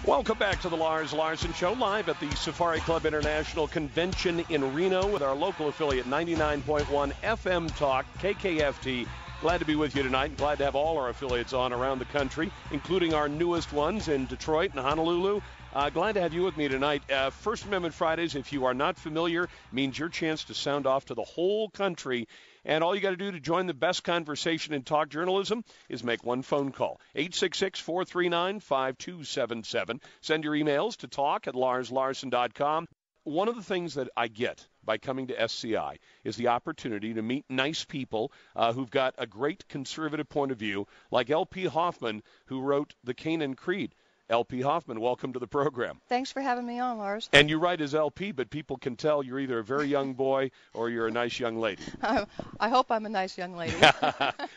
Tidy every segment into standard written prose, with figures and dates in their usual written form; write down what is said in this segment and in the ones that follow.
Welcome back to the Lars Larson Show, live at the Safari Club International Convention in Reno with our local affiliate 99.1 FM Talk, KKFT. Glad to be with you tonight and glad to have all our affiliates on around the country, including our newest ones in Detroit and Honolulu. Glad to have you with me tonight. First Amendment Fridays, if you are not familiar, means your chance to sound off to the whole country. And all you got to do to join the best conversation in talk journalism is make one phone call, 866-439-5277. Send your emails to talk@larslarson.com. One of the things that I get by coming to SCI is the opportunity to meet nice people who've got a great conservative point of view, like L.P. Hoffman, who wrote the Canaan Creed. L.P. Hoffman, welcome to the program. Thanks for having me on, Lars. And you write as L.P., but people can tell you're either a very young boy or you're a nice young lady. I hope I'm a nice young lady.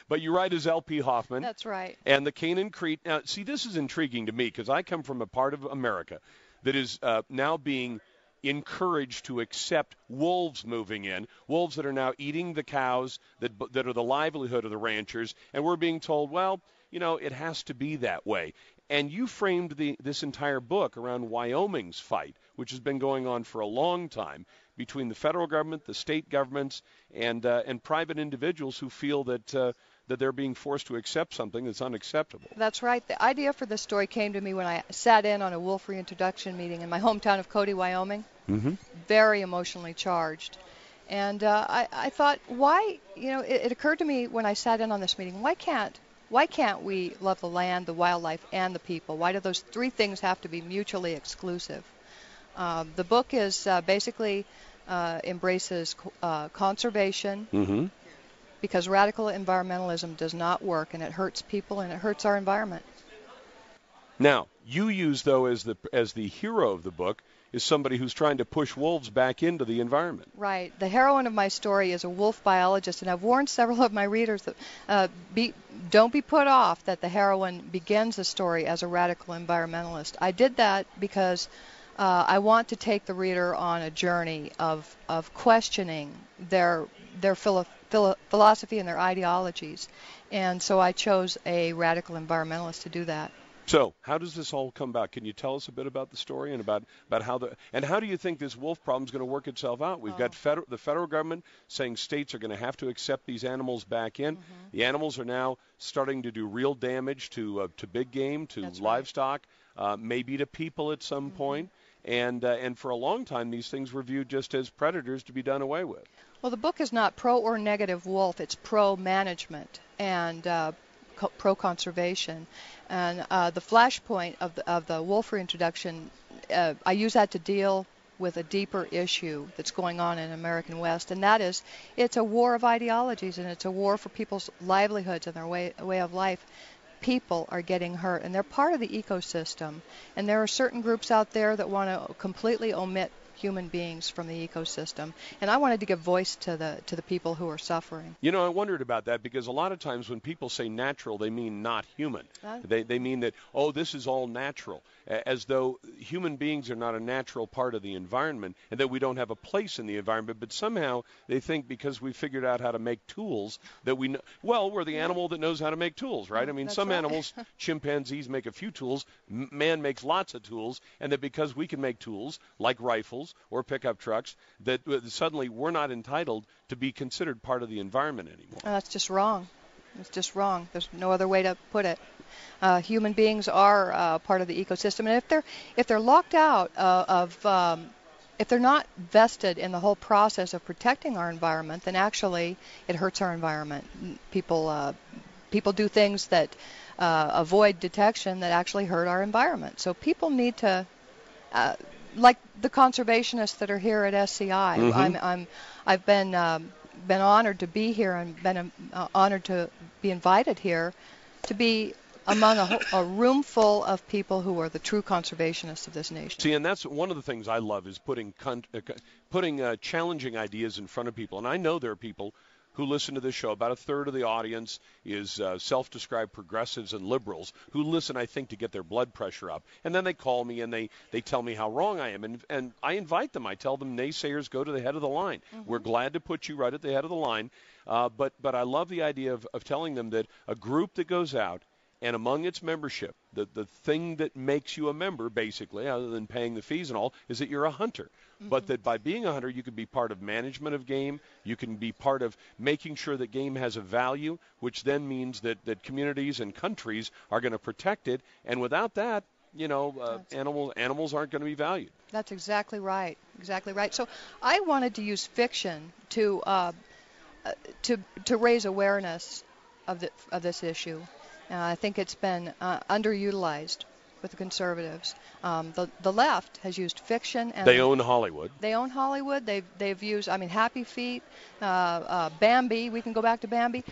But you write as L.P. Hoffman. That's right. And the Canaan Creed. Now, see, this is intriguing to me because I come from a part of America that is now being encouraged to accept wolves moving in, wolves that are now eating the cows that are the livelihood of the ranchers, and we're being told, well, you know, it has to be that way. And you framed this entire book around Wyoming's fight, which has been going on for a long time between the federal government, the state governments, and private individuals who feel that that they're being forced to accept something that's unacceptable. That's right. The idea for this story came to me when I sat in on a wolf reintroduction meeting in my hometown of Cody, Wyoming. Mm-hmm. Very emotionally charged. And I thought, why, you know, it occurred to me when I sat in on this meeting, why can't we love the land, the wildlife, and the people? Why do those three things have to be mutually exclusive? The book is basically embraces conservation, mm-hmm. because radical environmentalism does not work, and it hurts people and it hurts our environment. Now, you use, though, as the hero of the book, is somebody who's trying to push wolves back into the environment. Right. The heroine of my story is a wolf biologist, and I've warned several of my readers that don't be put off that the heroine begins the story as a radical environmentalist. I did that because I want to take the reader on a journey of questioning their philosophy and their ideologies, and so I chose a radical environmentalist to do that. So, how does this all come about? Can you tell us a bit about the story and about how how do you think this wolf problem is going to work itself out? We've got the federal government saying states are going to have to accept these animals back in. Mm-hmm. The animals are now starting to do real damage to big game, to That's livestock, right. Maybe to people at some mm-hmm. point. And for a long time, these things were viewed just as predators to be done away with. Well, the book is not pro or negative wolf; it's pro management and pro-conservation. And the flashpoint of the wolf reintroduction, I use that to deal with a deeper issue that's going on in American West, and that is it's a war of ideologies, and it's a war for people's livelihoods and their way of life. People are getting hurt, and they're part of the ecosystem, and there are certain groups out there that want to completely omit human beings from the ecosystem, and I wanted to give voice to the people who are suffering. You know, I wondered about that because a lot of times when people say natural, they mean not human. They mean that, oh, this is all natural, as though human beings are not a natural part of the environment and that we don't have a place in the environment. But somehow they think because we figured out how to make tools that we know, well, we're the animal that knows how to make tools, right? I mean, some animals, chimpanzees make a few tools, man makes lots of tools, and that because we can make tools like rifles or pickup trucks, that suddenly we're not entitled to be considered part of the environment anymore. That's just wrong. It's just wrong. There's no other way to put it. Human beings are part of the ecosystem, and if they're locked out if they're not vested in the whole process of protecting our environment, then actually it hurts our environment. People do things that avoid detection that actually hurt our environment. So people need to. Like the conservationists that are here at SCI, mm-hmm. I've been honored to be here and been honored to be invited here to be among a room full of people who are the true conservationists of this nation. See, and that's one of the things I love is putting challenging ideas in front of people. And I know there are people who listen to this show. About a third of the audience is self-described progressives and liberals who listen, I think, to get their blood pressure up. And then they call me and they tell me how wrong I am. And I invite them. I tell them, naysayers, go to the head of the line. Mm-hmm. We're glad to put you right at the head of the line. But I love the idea of telling them that a group that goes out and among its membership The thing that makes you a member, basically, other than paying the fees and all, is that you're a hunter. But that by being a hunter, you can be part of management of game. You can be part of making sure that game has a value, which then means that communities and countries are going to protect it. And without that, animals aren't going to be valued. That's exactly right. Exactly right. So I wanted to use fiction to raise awareness of this issue. I think it's been underutilized with the conservatives. The left has used fiction, and they own Hollywood. They own Hollywood. They've used, Happy Feet, Bambi. We can go back to Bambi,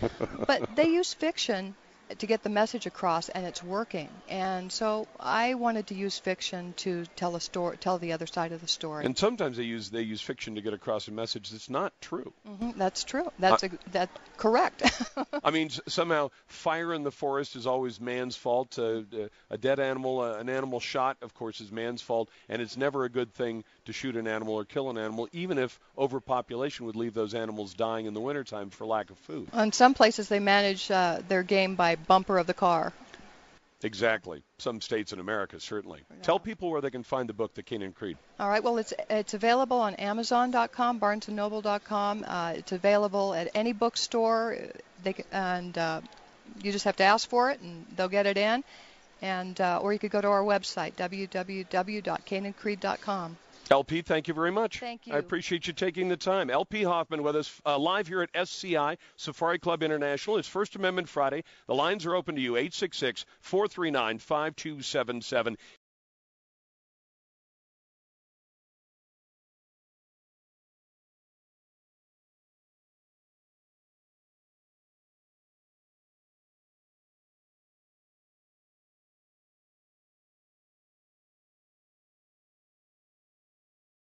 but they use fiction to get the message across, and it's working. And so I wanted to use fiction to tell the other side of the story. And sometimes they use fiction to get across a message that's not true. That's true. That's correct. Somehow fire in the forest is always man's fault. A dead animal, an animal shot, of course, is man's fault. And it's never a good thing to shoot an animal or kill an animal, even if overpopulation would leave those animals dying in the wintertime for lack of food. In some places, they manage their game by bumper of the car. Exactly. Some states in America, certainly. Yeah. Tell people where they can find the book, The King and Creed. All right. Well, it's available on Amazon.com, BarnesandNoble.com. It's available at any bookstore, you just have to ask for it, and they'll get it in. And or you could go to our website, www.caneandcreed.com. LP, thank you very much. Thank you. I appreciate you taking the time. LP Hoffman with us live here at SCI, Safari Club International. It's First Amendment Friday. The lines are open to you, 866-439-5277.